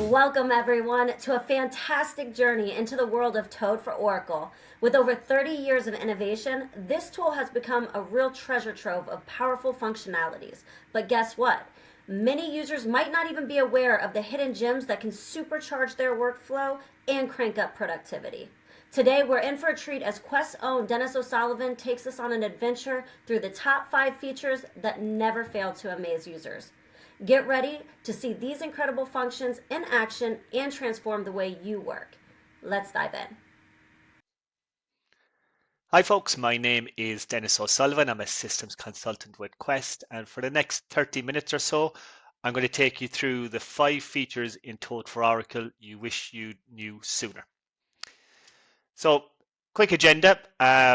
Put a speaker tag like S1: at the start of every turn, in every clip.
S1: Welcome, everyone, to a fantastic journey into the world of Toad for Oracle. With over 30 years of innovation, this tool has become a real treasure trove of powerful functionalities. But guess what? Many users might not even be aware of the hidden gems that can supercharge their workflow and crank up productivity. Today, we're in for a treat as Quest's own Dennis O'Sullivan takes us on an adventure through the top 5 features that never fail to amaze users. Get ready to see these incredible functions in action and transform the way you work. Let's dive in.
S2: Hi folks, my name is Dennis O'Sullivan. I'm a systems consultant with Quest, and for the next 30 minutes or so, I'm going to take you through the 5 features in Toad for Oracle you wish you knew sooner. So, quick agenda.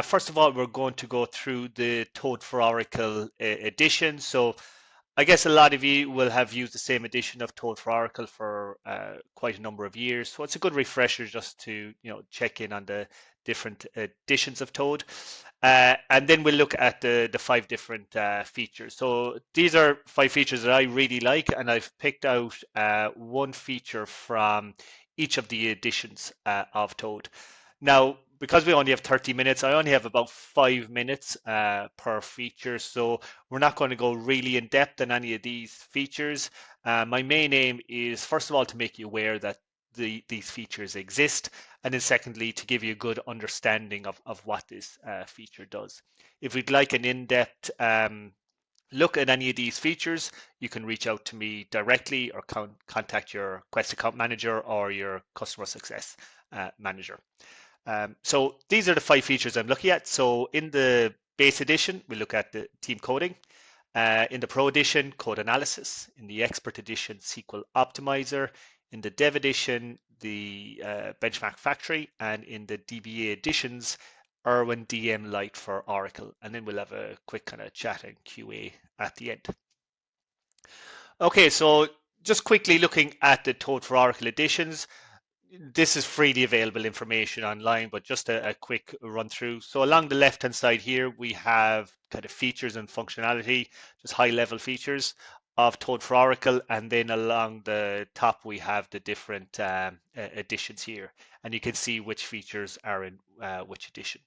S2: First of all, we're going to go through the Toad for Oracle edition. So, I guess a lot of you will have used the same edition of Toad for Oracle for quite a number of years. So it's a good refresher just to check in on the different editions of Toad. And then we'll look at the 5 different features. So these are 5 features that I really like, and I've picked out one feature from each of the editions of Toad. Now, because we only have 30 minutes, I only have about 5 minutes per feature, so we're not going to go really in depth on any of these features. My main aim is, first of all, to make you aware that these features exist, and then secondly, to give you a good understanding of what this feature does. If we'd like an in-depth look at any of these features, you can reach out to me directly or contact your Quest account manager or your customer success manager. So these are the 5 features I'm looking at. So in the base edition, we look at the team coding. In the Pro edition, code analysis. In the Expert edition, SQL Optimizer. In the Dev edition, the benchmark factory. And in the DBA editions, Erwin DM Lite for Oracle. And then we'll have a quick kind of chat and QA at the end. Okay, so just quickly looking at the Toad for Oracle editions. This is freely available information online, but just a quick run through. So along the left hand side here, we have kind of features and functionality, just high level features of Toad for Oracle. And then along the top, we have the different editions here. And you can see which features are in which edition.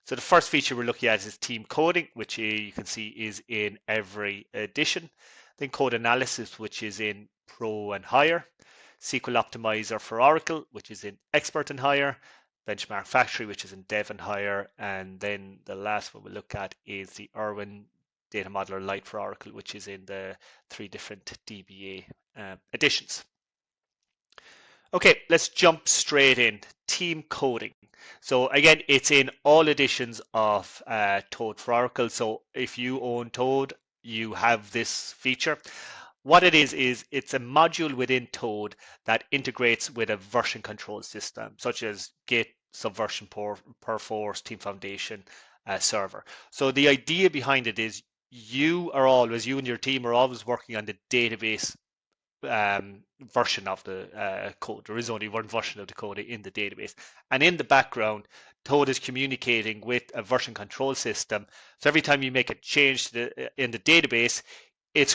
S2: So the first feature we're looking at is team coding, which you can see is in every edition. Then code analysis, which is in Pro and higher. SQL Optimizer for Oracle, which is in Expert and higher. Benchmark Factory, which is in Dev and higher. And then the last one we'll look at is the Erwin Data Modeler Lite for Oracle, which is in the 3 different DBA editions. Okay, let's jump straight in. Team coding. So again, it's in all editions of Toad for Oracle. So if you own Toad, you have this feature. What it is it's a module within Toad that integrates with a version control system, such as Git, Subversion, Perforce, Team Foundation, server. So the idea behind it is you and your team are always working on the database version of the code. There is only one version of the code in the database. And in the background, Toad is communicating with a version control system. So every time you make a change in the database, it's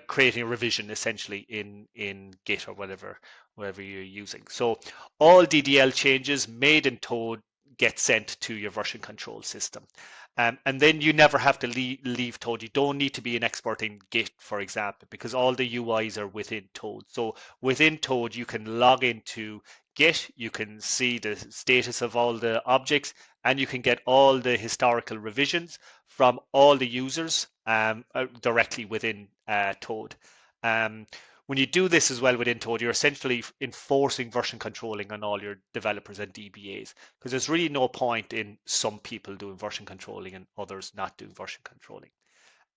S2: creating a revision essentially in Git or whatever you're using. So all DDL changes made in Toad get sent to your version control system. And then you never have to leave Toad. You don't need to be an expert in Git, for example, because all the UIs are within Toad. So within Toad, you can log into Git, you can see the status of all the objects, and you can get all the historical revisions from all the users directly within Toad. When you do this as well within Toad, you're essentially enforcing version controlling on all your developers and DBAs, because there's really no point in some people doing version controlling and others not doing version controlling.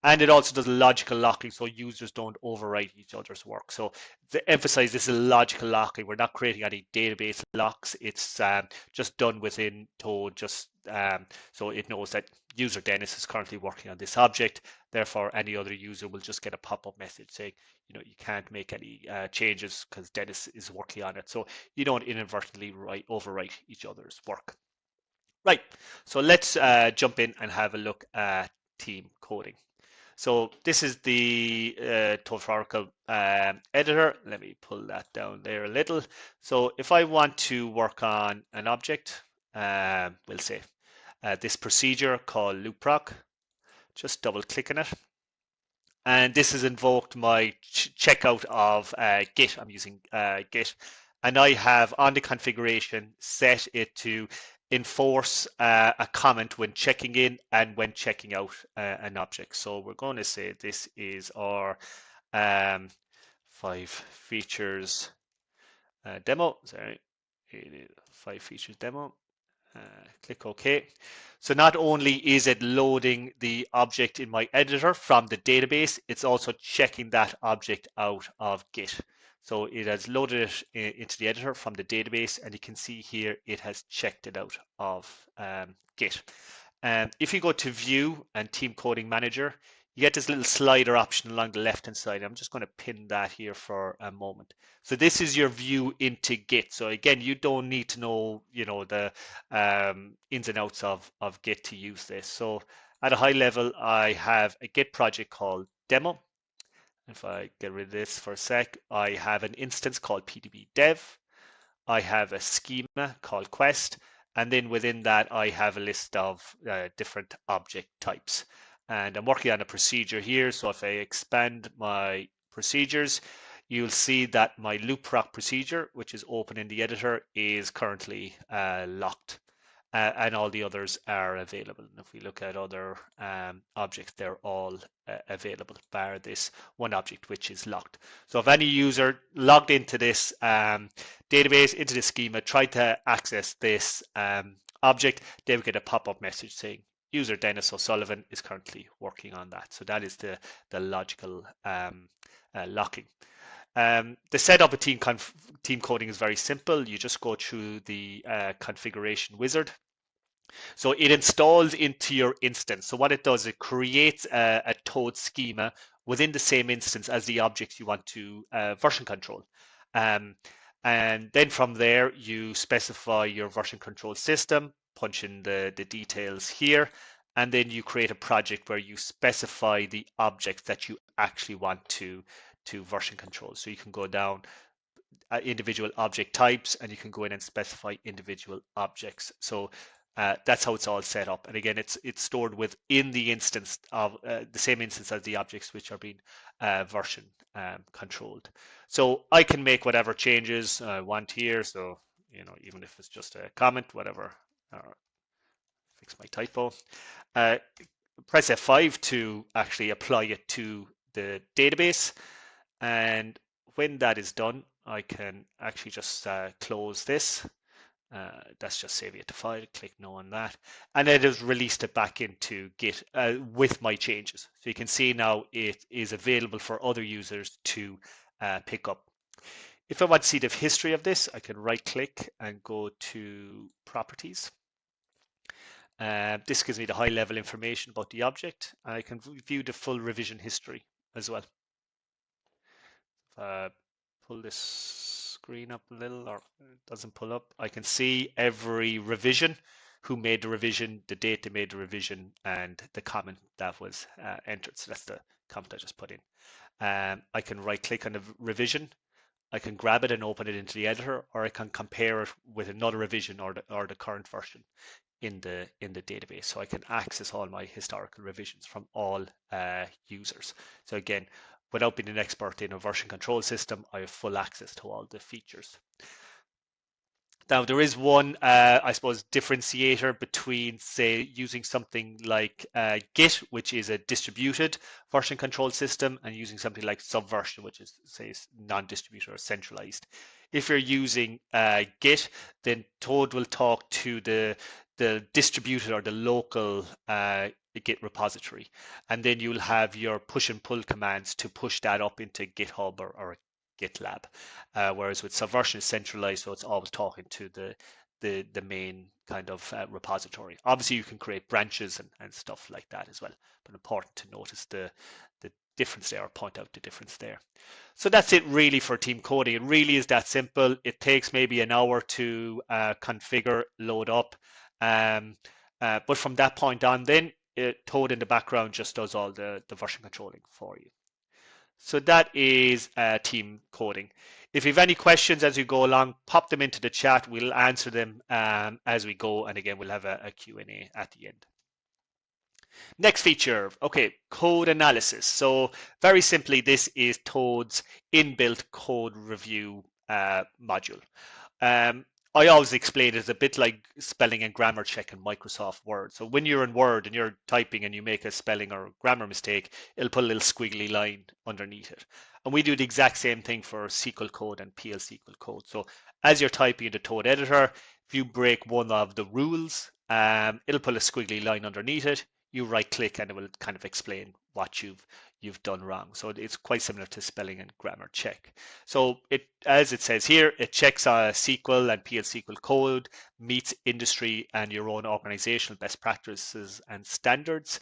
S2: And it also does logical locking so users don't overwrite each other's work. So to emphasize, this is logical locking. We're not creating any database locks. It's just done within Toad, so it knows that user Dennis is currently working on this object. Therefore, any other user will just get a pop-up message saying, you can't make any changes because Dennis is working on it. So you don't inadvertently overwrite each other's work. Right, so let's jump in and have a look at team coding. So this is the Total for Oracle editor. Let me pull that down there a little. So if I want to work on an object, we'll say this procedure called loopproc, just double click on it. And this has invoked my checkout of Git. I'm using Git. And I have on the configuration set it to enforce a comment when checking in and when checking out an object. So we're going to say this is our 5 features demo. Sorry, 5 features demo. Click OK. So not only is it loading the object in my editor from the database, it's also checking that object out of Git. So it has loaded it into the editor from the database, and you can see here it has checked it out of Git. If you go to View and Team Coding Manager, you get this little slider option along the left-hand side. I'm just going to pin that here for a moment. So this is your view into Git. So again, you don't need to know, the ins and outs of Git to use this. So at a high level, I have a Git project called demo. If I get rid of this for a sec, I have an instance called pdb dev. I have a schema called quest, and then within that I have a list of different object types. And I'm working on a procedure here, so if I expand my procedures, you'll see that my loopproc procedure, which is open in the editor, is currently locked. And all the others are available. And if we look at other objects, they're all available, bar this one object which is locked. So if any user logged into this database, into the schema, tried to access this object, they would get a pop-up message saying user Dennis O'Sullivan is currently working on that. So that is the logical locking. The setup of team coding is very simple. You just go through the configuration wizard. So it installs into your instance. So what it does, it creates a Toad schema within the same instance as the objects you want to version control. And then from there, you specify your version control system, punch in the details here, and then you create a project where you specify the objects that you actually want to version control. So you can go down individual object types, and you can go in and specify individual objects. So that's how it's all set up. And again, it's stored within the instance of the same instance as the objects which are being version controlled. So I can make whatever changes I want here. So, even if it's just a comment, whatever, or fix my typo. Press F5 to actually apply it to the database. And when that is done, I can actually just close this. That's just save it to file, click no on that. And it has released it back into Git with my changes. So you can see now it is available for other users to pick up. If I want to see the history of this, I can right click and go to properties. This gives me the high level information about the object. I can view the full revision history as well. Pull this screen up a little, or it doesn't pull up, I can see every revision, who made the revision, the date they made the revision, and the comment that was entered. So that's the comment I just put in. I can right click on the revision, I can grab it and open it into the editor, or I can compare it with another revision or the current version in the database. So I can access all my historical revisions from all users. So again, without being an expert in a version control system, I have full access to all the features. Now, there is one, I suppose, differentiator between, say, using something like Git, which is a distributed version control system, and using something like Subversion, which is, say, non-distributed or centralized. If you're using Git, then Toad will talk to the distributed or the local Git repository, and then you'll have your push and pull commands to push that up into GitHub or GitLab. Whereas with Subversion is centralized, so it's always talking to the main kind of repository. Obviously, you can create branches and stuff like that as well, but important to notice the difference there, or point out the difference there. So that's it really for team coding. It really is that simple. It takes maybe an hour to configure, load up. But from that point on, then Toad in the background just does all the version controlling for you. So that is team coding. If you have any questions as you go along, pop them into the chat. We'll answer them as we go. And again, we'll have a Q&A at the end. Next feature, okay, code analysis. So very simply, this is Toad's inbuilt code review module. Um, I always explain it as a bit like spelling and grammar check in Microsoft Word. So when you're in Word and you're typing and you make a spelling or grammar mistake, it'll put a little squiggly line underneath it. And we do the exact same thing for SQL code and PL SQL code. So as you're typing in the Toad editor, if you break one of the rules, it'll put a squiggly line underneath it. You right click and it will kind of explain what you've done wrong. So it's quite similar to spelling and grammar check. So as it says here, it checks SQL and PL SQL code, meets industry and your own organizational best practices and standards.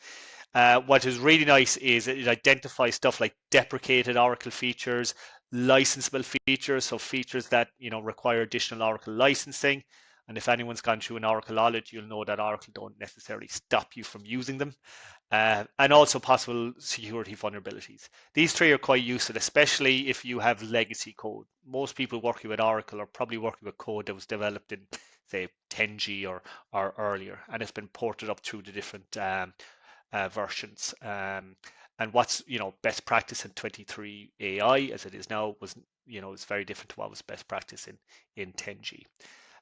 S2: What is really nice is it identifies stuff like deprecated Oracle features, licensable features, so features that require additional Oracle licensing. And if anyone's gone through an Oracle audit, you'll know that Oracle don't necessarily stop you from using them. And also possible security vulnerabilities. These three are quite useful, especially if you have legacy code. Most people working with Oracle are probably working with code that was developed in, say, 10G or earlier, and it's been ported up through the different versions. And what's best practice in 23 AI as it is now was it's very different to what was best practice in 10G.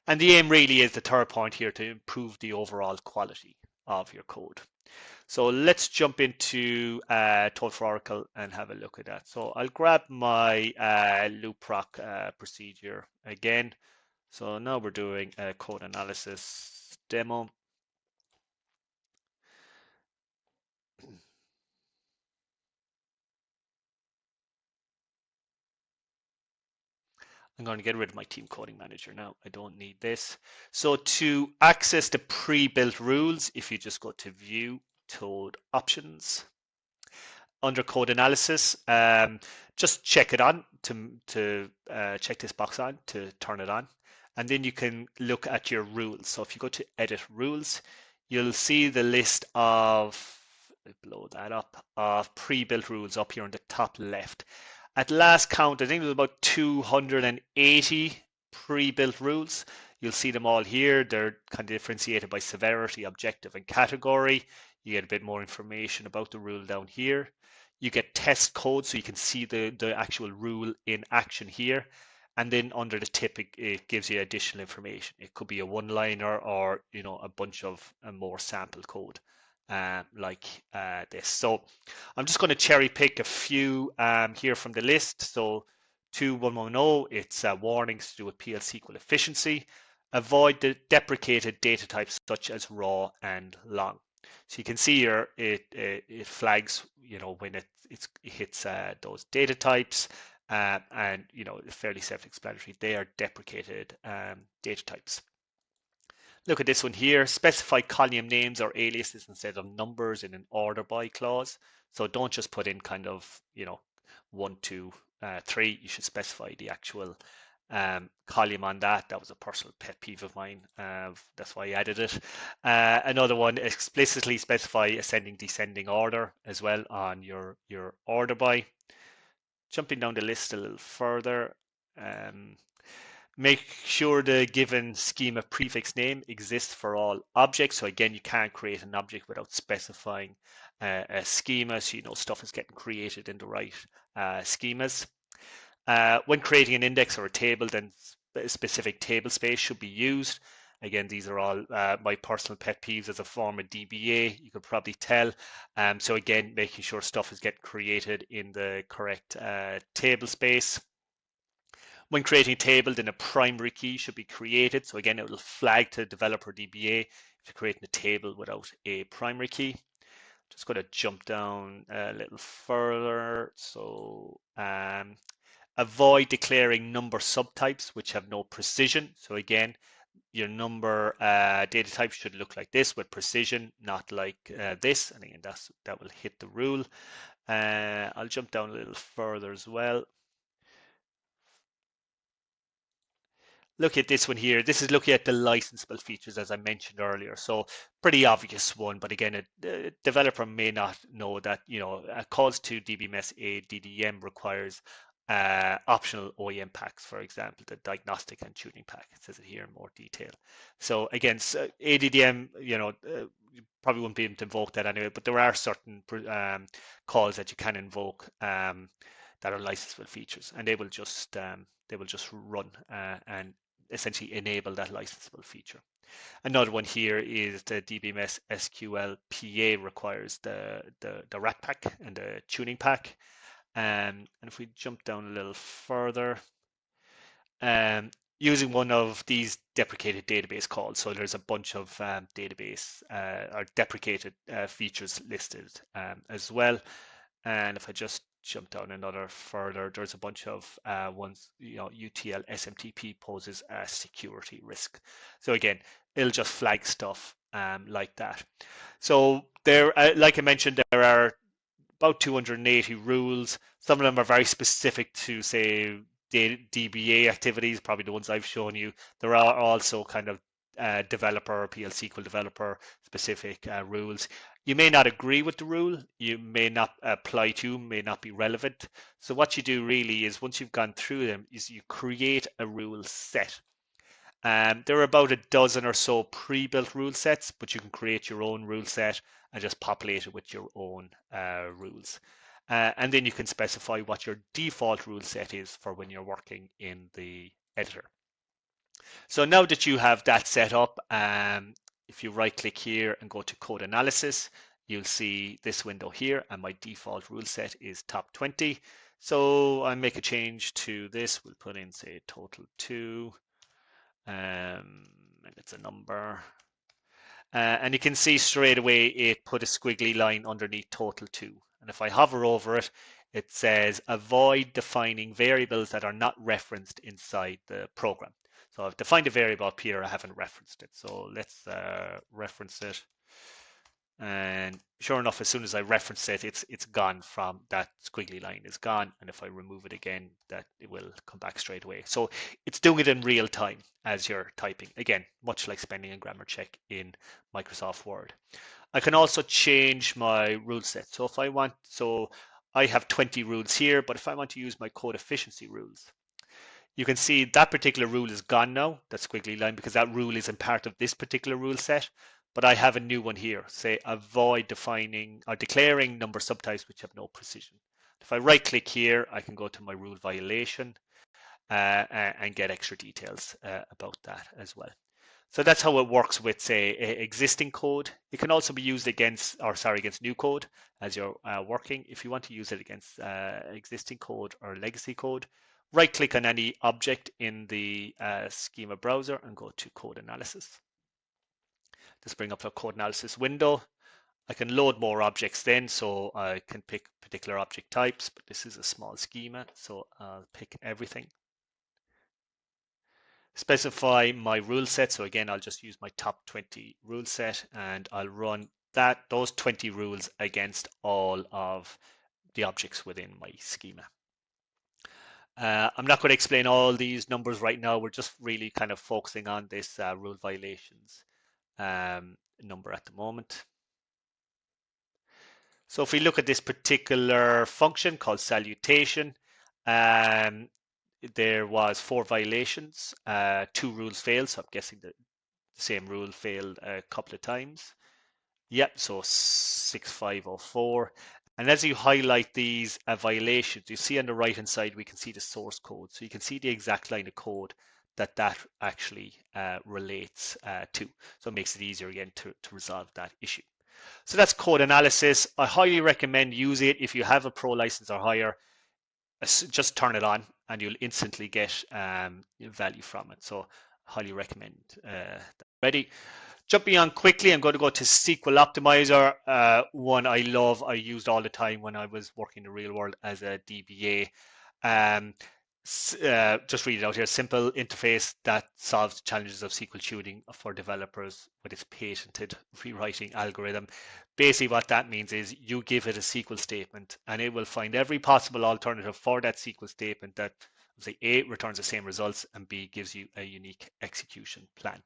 S2: And the aim really is the third point here to improve the overall quality of your code. So let's jump into Toad for Oracle and have a look at that. So I'll grab my loop-proc procedure again. So now we're doing a code analysis demo. I'm going to get rid of my team coding manager now. I don't need this. So to access the pre-built rules, if you just go to View, Toad Options, under code analysis, just check it on to check this box on to turn it on. And then you can look at your rules. So if you go to edit rules, you'll see the list of, blow that up, of pre-built rules up here on the top left. At last count, I think there was about 280 pre-built rules. You'll see them all here. They're kind of differentiated by severity, objective, and category. You get a bit more information about the rule down here. You get test code, so you can see the actual rule in action here. And then under the tip, it gives you additional information. It could be a one-liner or a bunch of more sample code like this. So I'm just going to cherry pick a few here from the list. So 2110, it's warnings to do with PL SQL efficiency. Avoid the deprecated data types such as raw and long. So you can see here it flags when it hits those data types, and fairly self-explanatory. They are deprecated data types. Look at this one here. Specify column names or aliases instead of numbers in an order by clause. So don't just put in kind of 1, 2, 3. You should specify the actual column on that. That was a personal pet peeve of mine. That's why I added it. Another one, explicitly specify ascending descending order as well on your order by. Jumping down the list a little further, make sure the given schema prefix name exists for all objects. So again, you can't create an object without specifying a schema, so stuff is getting created in the right schemas. When creating an index or a table, then a specific table space should be used. Again, these are all my personal pet peeves as a former DBA, you could probably tell. So again, making sure stuff is getting created in the correct table space. When creating a table, then a primary key should be created. So again, it will flag to developer DBA if you're creating a table without a primary key. Just going to jump down a little further. So avoid declaring number subtypes which have no precision. So again, your number data type should look like this with precision, not like this. And again, that will hit the rule. I'll jump down a little further as well. look at this one here. This is looking at the licensable features, as I mentioned earlier. So pretty obvious one, but again, a developer may not know that, calls to DBMS ADDM requires optional OEM packs, for example, the diagnostic and tuning pack. It says it here in more detail. So again, ADDM, you probably wouldn't be able to invoke that anyway, but there are certain calls that you can invoke that are licensable features, and they will just run and essentially enable that licensable feature. Another one here is the DBMS SQL PA requires the rat pack and the tuning pack. And if we jump down a little further, um, using one of these deprecated database calls. So there's a bunch of database or deprecated features listed as well. And if I just jump down another further, there's a bunch of ones, UTL SMTP poses a security risk. So again, it'll just flag stuff like that. So there, like I mentioned, there are about 280 rules. Some of them are very specific to, say, DBA activities, probably the ones I've shown you. There are also kind of developer, PL SQL developer specific rules. You may not agree with the rule, you may not apply to, may not be relevant. So what you do really is, once you've gone through them, is you create a rule set. There are about a dozen or so pre-built rule sets, but you can create your own rule set and just populate it with your own rules. And then you can specify what your default rule set is for when you're working in the editor. So now that you have that set up, if you right click here and go to code analysis, you'll see this window here, and my default rule set is top 20. So I make a change to this. We'll put in, say, total 2. And it's a number. And you can see straight away it put a squiggly line underneath total 2. And if I hover over it, it says avoid defining variables that are not referenced inside the program. So I've defined a variable up here, I haven't referenced it. So let's reference it. And sure enough, as soon as I reference it, it's gone. From that squiggly line is gone, and if I remove it again, that it will come back straight away. So it's doing it in real time as you're typing. Again, much like spelling and grammar check in Microsoft Word. I can also change my rule set. So if I want, I have 20 rules here, but if I want to use my code efficiency rules, you can see that particular rule is gone now, that squiggly line, because that rule isn't part of this particular rule set. But I have a new one here, say avoid defining or declaring number subtypes which have no precision. If I right click here, I can go to my rule violation and get extra details about that as well. So that's how it works with, say, existing code. It can also be used against new code as you're working. If you want to use it against existing code or legacy code, right click on any object in the schema browser and go to code analysis. This brings up a code analysis window. I can load more objects then, so I can pick particular object types, but this is a small schema, so I'll pick everything. Specify my rule set. So again, I'll just use my top 20 rule set, and I'll run those 20 rules against all of the objects within my schema. I'm not going to explain all these numbers right now. We're just really kind of focusing on this rule violations number at the moment. So if we look at this particular function called salutation, there was 4 violations, 2 rules failed. So I'm guessing that the same rule failed a couple of times. Yep, so 6504. And as you highlight these violations, you see on the right hand side, we can see the source code. So you can see the exact line of code that actually relates to. So it makes it easier again to resolve that issue. So that's code analysis. I highly recommend use it if you have a pro license or higher. Just turn it on and you'll instantly get value from it. So highly recommend that. Ready? Jumping on quickly, I'm going to go to SQL Optimizer, one I love. I used all the time when I was working in the real world as a DBA. Just read it out here. Simple interface that solves the challenges of SQL tuning for developers with its patented rewriting algorithm. Basically what that means is you give it a SQL statement and it will find every possible alternative for that SQL statement that say A returns the same results and B gives you a unique execution plan.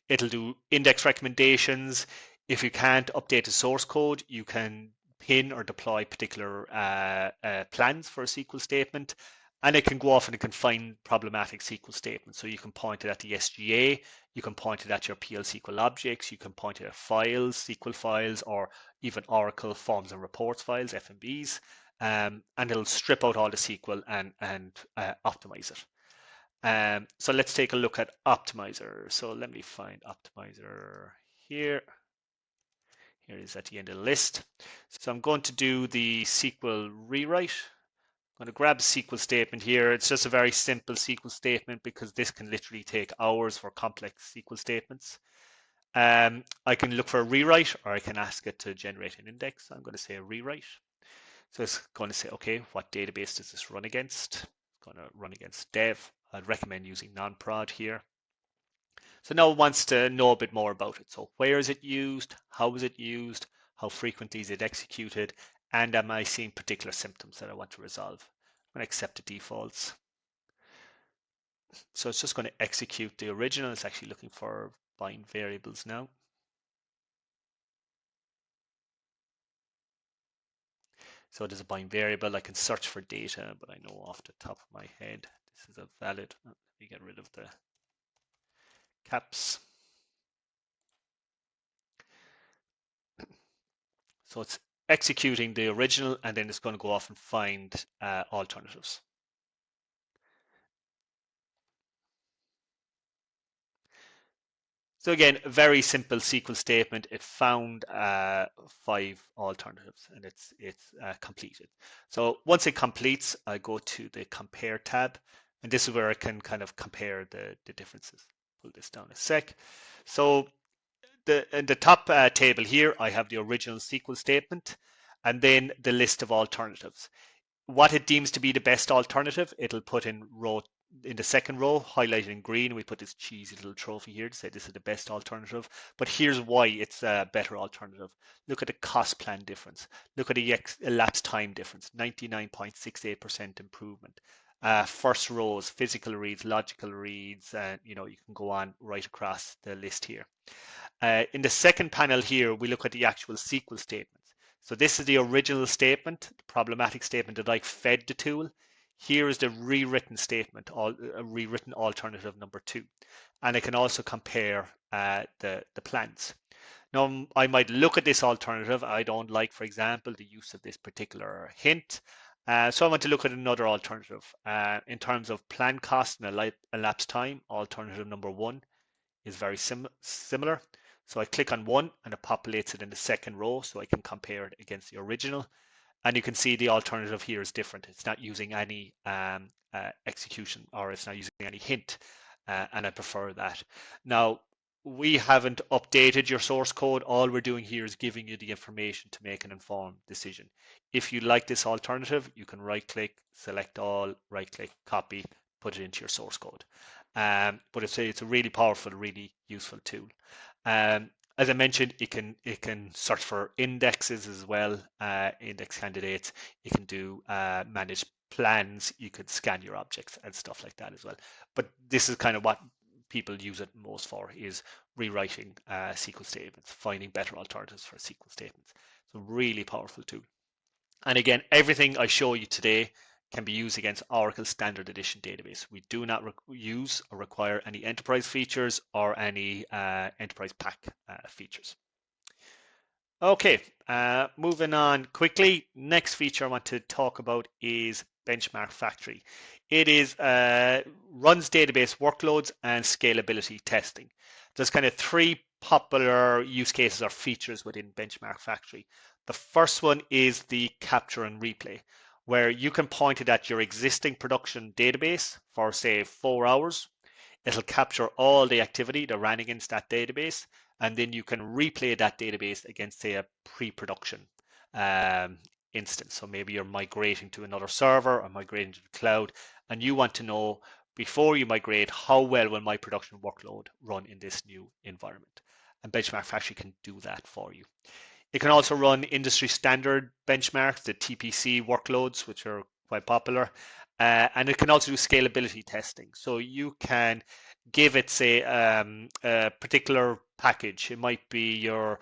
S2: It'll do index recommendations. If you can't update the source code, you can pin or deploy particular plans for a SQL statement, and it can go off and it can find problematic SQL statements. So you can point it at the SGA, you can point it at your PL SQL objects, you can point it at files, SQL files, or even Oracle forms and reports files, FMBs, and it'll strip out all the SQL and optimize it. So let's take a look at Optimizer. So let me find Optimizer here. Here it is at the end of the list. So I'm going to do the SQL rewrite. I'm going to grab a SQL statement here. It's just a very simple SQL statement because this can literally take hours for complex SQL statements. I can look for a rewrite or I can ask it to generate an index. I'm going to say a rewrite. So it's going to say, okay, what database does this run against? It's going to run against dev. I'd recommend using non-prod here. So now it wants to know a bit more about it. So where is it used? How is it used? How frequently is it executed? And am I seeing particular symptoms that I want to resolve? I'm going to accept the defaults. So it's just going to execute the original. It's actually looking for bind variables now. So there's a bind variable. I can search for data, but I know off the top of my head, this is a valid. Let me get rid of the caps. So it's executing the original and then it's going to go off and find alternatives. So again, a very simple SQL statement. It found 5 alternatives and it's completed. So once it completes, I go to the compare tab, and this is where I can kind of compare the differences. Pull this down a sec. So in the top table here, I have the original SQL statement and then the list of alternatives. What it deems to be the best alternative, it'll put in the second row, highlighted in green. We put this cheesy little trophy here to say this is the best alternative. But here's why it's a better alternative. Look at the cost plan difference. Look at the elapsed time difference, 99.68% improvement. First rows, physical reads, logical reads, and you can go on right across the list here. In the second panel here, we look at the actual SQL statements. So this is the original statement, the problematic statement that I fed the tool. Here is the rewritten statement, rewritten alternative number 2. And I can also compare the plans. Now, I might look at this alternative. I don't like, for example, the use of this particular hint. So I want to look at another alternative. In terms of plan cost and elapsed time, alternative number 1 is very similar. So I click on one and it populates it in the second row so I can compare it against the original. And you can see the alternative here is different. It's not using any execution, or it's not using any hint, and I prefer that. Now, we haven't updated your source code. All we're doing here is giving you the information to make an informed decision. If you like this alternative, you can right click, select all, right click, copy, put it into your source code. But it's a really powerful, really useful tool. As I mentioned, it can search for indexes as well, index candidates. It can do manage plans. You could scan your objects and stuff like that as well. But this is kind of what people use it most for, is rewriting SQL statements, finding better alternatives for SQL statements. So really powerful tool. And again, everything I show you today can be used against Oracle Standard Edition database. We do not use or require any enterprise features or any enterprise pack features. Okay, moving on quickly. Next feature I want to talk about is Benchmark Factory. It is runs database workloads and scalability testing. There's kind of 3 popular use cases or features within Benchmark Factory. The first one is the capture and replay, where you can point it at your existing production database for, say, 4 hours. It'll capture all the activity that ran against that database, and then you can replay that database against, say, a pre-production instance. So maybe you're migrating to another server or migrating to the cloud, and you want to know, before you migrate, how well will my production workload run in this new environment? And Benchmark Factory can do that for you. It can also run industry standard benchmarks, the TPC workloads, which are quite popular. And it can also do scalability testing. So you can give it, say, a particular package. It might be your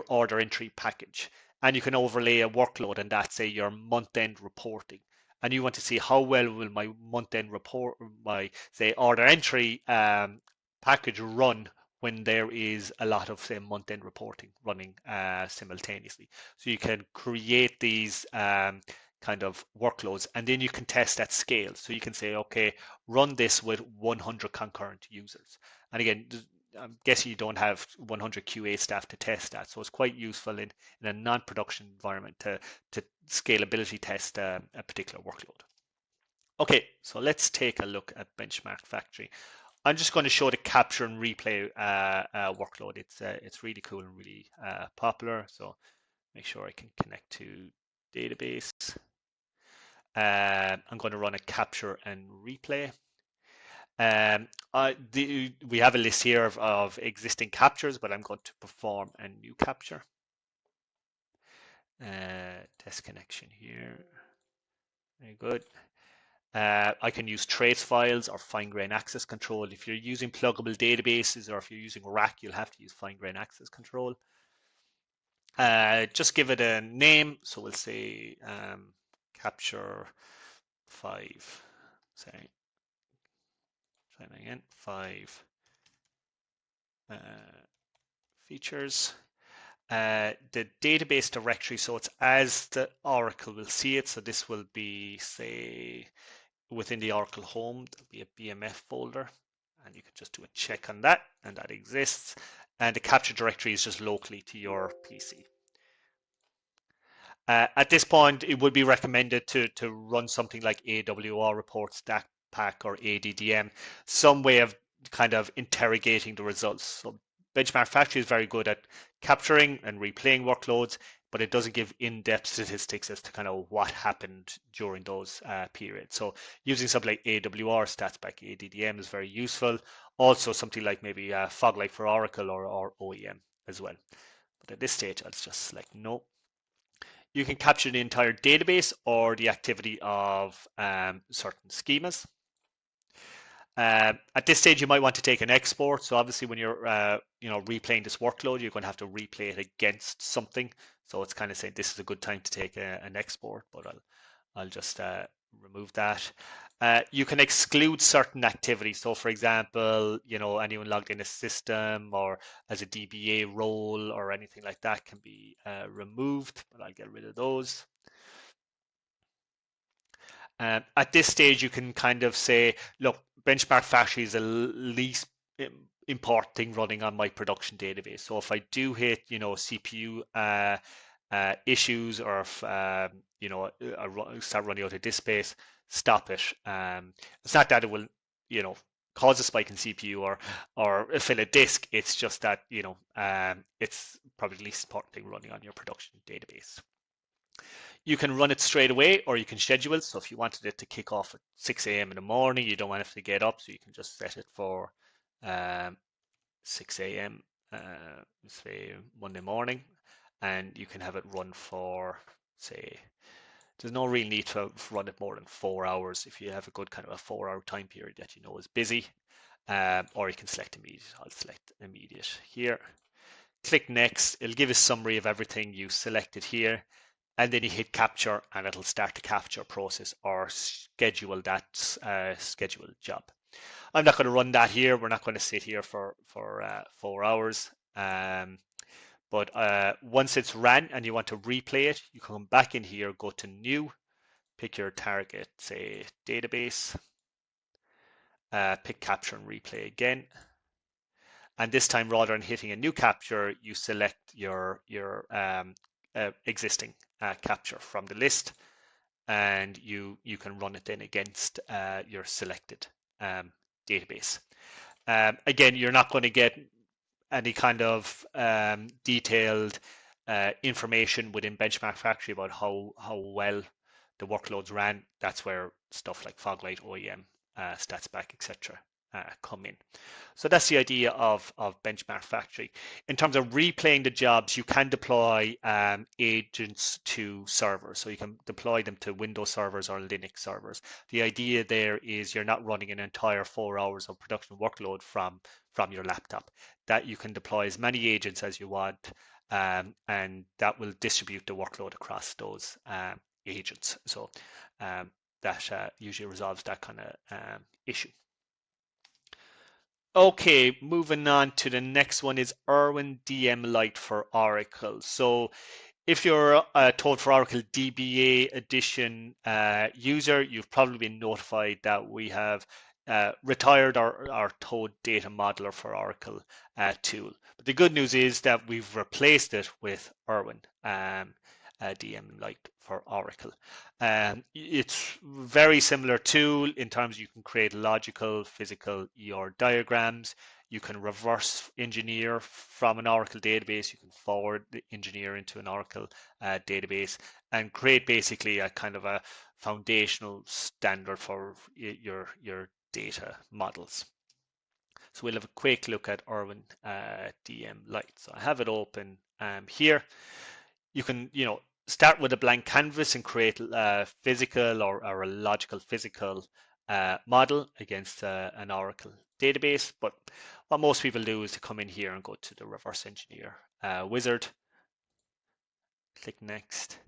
S2: order entry package, and you can overlay a workload on that, say your month-end reporting. And you want to see how well will my month-end report, my say order entry package run when there is a lot of say month-end reporting running simultaneously. So you can create these kind of workloads, and then you can test at scale. So you can say, okay, run this with 100 concurrent users. And again, I'm guessing you don't have 100 QA staff to test that, so it's quite useful in a non-production environment to scalability test a particular workload. Okay, so let's take a look at Benchmark Factory. I'm just going to show the capture and replay workload. It's really cool and really popular. So make sure I can connect to database. I'm going to run a capture and replay. We have a list here of existing captures, but I'm going to perform a new capture. Test connection here. Very good. I can use trace files or fine-grained access control. If you're using pluggable databases or if you're using RAC, you'll have to use fine-grained access control. Just give it a name. So we'll say capture 5. Sorry. Try that again. 5 features. The database directory, so it's as the Oracle will see it. So this will be, say, within the Oracle home, there'll be a BMF folder, and you can just do a check on that, and that exists. And the capture directory is just locally to your PC. At this point, it would be recommended to run something like AWR report, stack pack, or ADDM, some way of kind of interrogating the results. So Benchmark Factory is very good at capturing and replaying workloads, but it doesn't give in-depth statistics as to kind of what happened during those periods. So using something like AWR, StatsPack, ADDM is very useful. Also something like maybe Foglight for Oracle or OEM as well. But at this stage, I'll just select no. You can capture the entire database or the activity of certain schemas. At this stage, you might want to take an export. So obviously, when you're replaying this workload, you're going to have to replay it against something. So it's kind of saying this is a good time to take an export, but I'll just remove that. You can exclude certain activities. So for example, anyone logged in a system or as a DBA role or anything like that can be removed, but I'll get rid of those. At this stage, you can kind of say, look, Benchmark Factory is the least important thing running on my production database. So if I do hit, CPU issues, or if I start running out of disk space, stop it. It's not that it will, cause a spike in CPU or fill a disk. It's just that it's probably the least important thing running on your production database. You can run it straight away, or you can schedule it. So if you wanted it to kick off at 6 a.m. in the morning, you don't want it to get up, so you can just set it for 6 a.m. Say Monday morning, and you can have it run for, say, there's no real need to run it more than 4 hours if you have a good kind of a 4-hour time period that you know is busy. Or you can select immediate. I'll select immediate here. Click next. It'll give a summary of everything you selected here, and then you hit capture and it'll start the capture process or schedule that scheduled job. I'm not going to run that here. We're not going to sit here for 4 hours. But once it's ran and you want to replay it, you come back in here, go to new, pick your target, say database, pick capture and replay again. And this time, rather than hitting a new capture, you select your existing capture from the list, and you can run it then against your selected database. Again, you're not going to get any kind of detailed information within Benchmark Factory about how well the workloads ran. That's where stuff like Foglight, OEM, StatsPack, etc. come in. So that's the idea of Benchmark Factory. In terms of replaying the jobs, you can deploy agents to servers. So you can deploy them to Windows servers or Linux servers. The idea there is you're not running an entire 4 hours of production workload from your laptop. That you can deploy as many agents as you want, and that will distribute the workload across those agents. So that usually resolves that kind of issue. Okay, moving on to the next one is Erwin DM Lite for Oracle. So if you're a Toad for Oracle DBA edition user, you've probably been notified that we have retired our Toad data modeler for Oracle tool. But the good news is that we've replaced it with Erwin DM Lite for Oracle. It's very similar tool in terms you can create logical, physical ER diagrams. You can reverse engineer from an Oracle database. You can forward the engineer into an Oracle database and create basically a kind of a foundational standard for your data models. So we'll have a quick look at Erwin DM Lite. So I have it open here. You can, start with a blank canvas and create a physical or a logical physical model against an Oracle database. But what most people do is to come in here and go to the reverse engineer wizard, click next.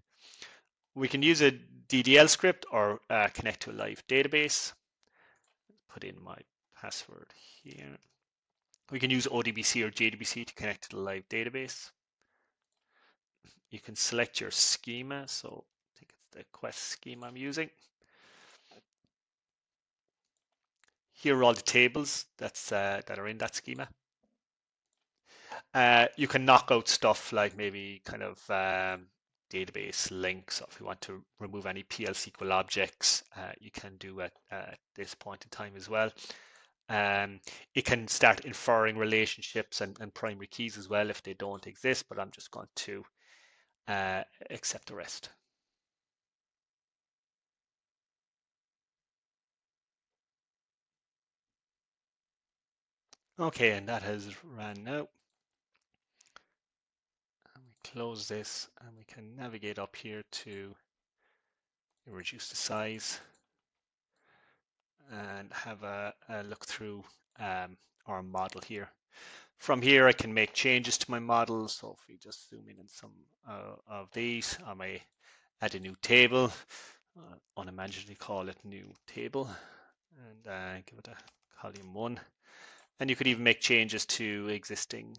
S2: We can use a DDL script or connect to a live database. Put in my password here. We can use ODBC or JDBC to connect to the live database. You can select your schema. So I think it's the Quest schema I'm using. Here are all the tables that are in that schema. You can knock out stuff like maybe kind of database links. Or if you want to remove any PL SQL objects, you can do at this point in time as well. It can start inferring relationships and primary keys as well if they don't exist, but I'm just going to accept the rest. Okay, and that has ran now. And we close this and we can navigate up here to reduce the size and have a look through our model here. From here, I can make changes to my model. So if we just zoom in on some of these, I may add a new table, unimaginably call it new table, and give it a column 1. And you could even make changes to existing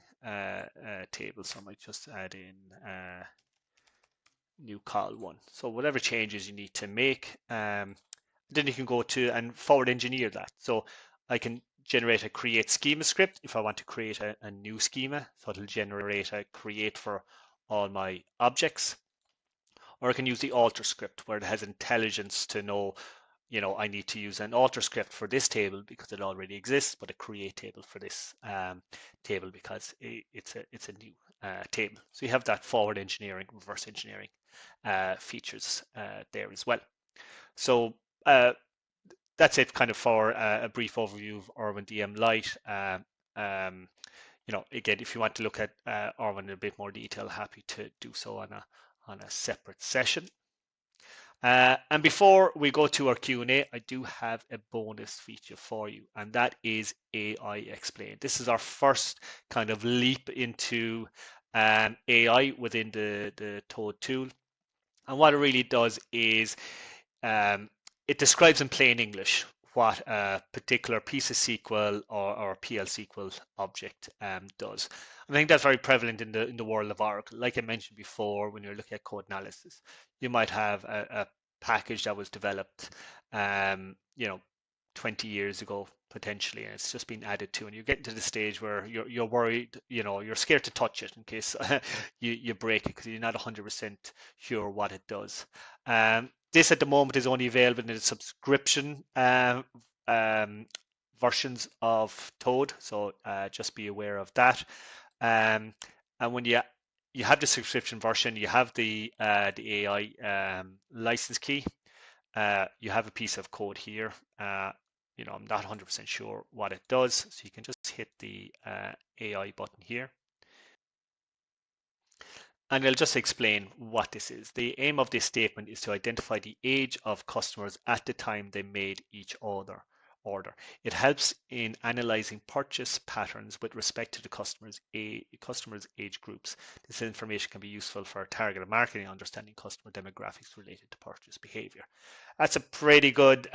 S2: tables. So I might just add in new col 1. So whatever changes you need to make, then you can go to and forward engineer that. So I can generate a create schema script if I want to create a new schema. So it'll generate a create for all my objects. Or I can use the alter script where it has intelligence to know, I need to use an alter script for this table because it already exists, but a create table for this table because it's a new table. So you have that forward engineering, reverse engineering features there as well. So that's it kind of for a brief overview of Erwin DM Lite. Again, if you want to look at Erwin in a bit more detail, happy to do so on a separate session. And before we go to our Q&A, I do have a bonus feature for you, and that is AI Explain. This is our first kind of leap into AI within the Toad tool. And what it really does is it describes in plain English what a particular piece of SQL or PL SQL object does. I think that's very prevalent in the world of Oracle. Like I mentioned before, when you're looking at code analysis, you might have a package that was developed, 20 years ago potentially, and it's just been added to, and you're getting to the stage where you're worried, you're scared to touch it in case you break it because you're not 100% sure what it does. This at the moment is only available in the subscription versions of Toad, so just be aware of that. And when you have the subscription version, you have the AI license key. You have a piece of code here. I'm not 100% sure what it does. So you can just hit the AI button here. And I'll just explain what this is. The aim of this statement is to identify the age of customers at the time they made each order. It helps in analyzing purchase patterns with respect to the customer's age groups. This information can be useful for targeted marketing, understanding customer demographics related to purchase behavior. That's a pretty good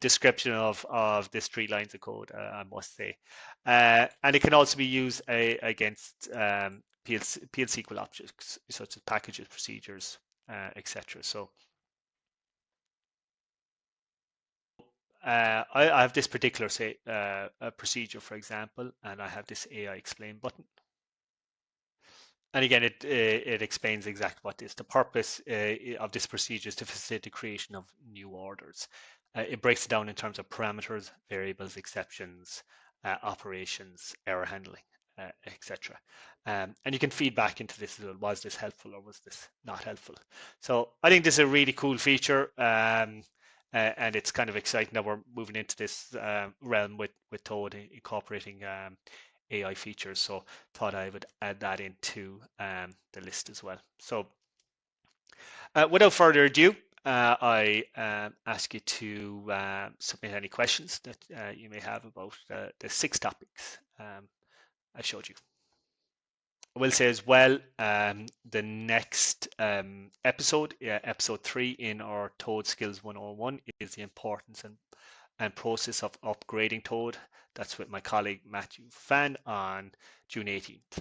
S2: description of this 3 lines of code, I must say. And it can also be used against PL SQL objects, such as packages, procedures, etc. So I have this particular, say, a procedure, for example, and I have this AI explain button. And again, it explains exactly what is the purpose of this procedure is to facilitate the creation of new orders. It breaks it down in terms of parameters, variables, exceptions, operations, error handling, etc. And you can feed back into this as well. Was this helpful or was this not helpful? So I think this is a really cool feature. And it's kind of exciting that we're moving into this realm with Toad incorporating AI features. So thought I would add that into the list as well. So without further ado, I ask you to submit any questions that you may have about the 6 topics I showed you. I will say as well, the next episode, episode 3 in our Toad Skills 101 is the importance and process of upgrading Toad. That's with my colleague Matthew Fan on June 18th.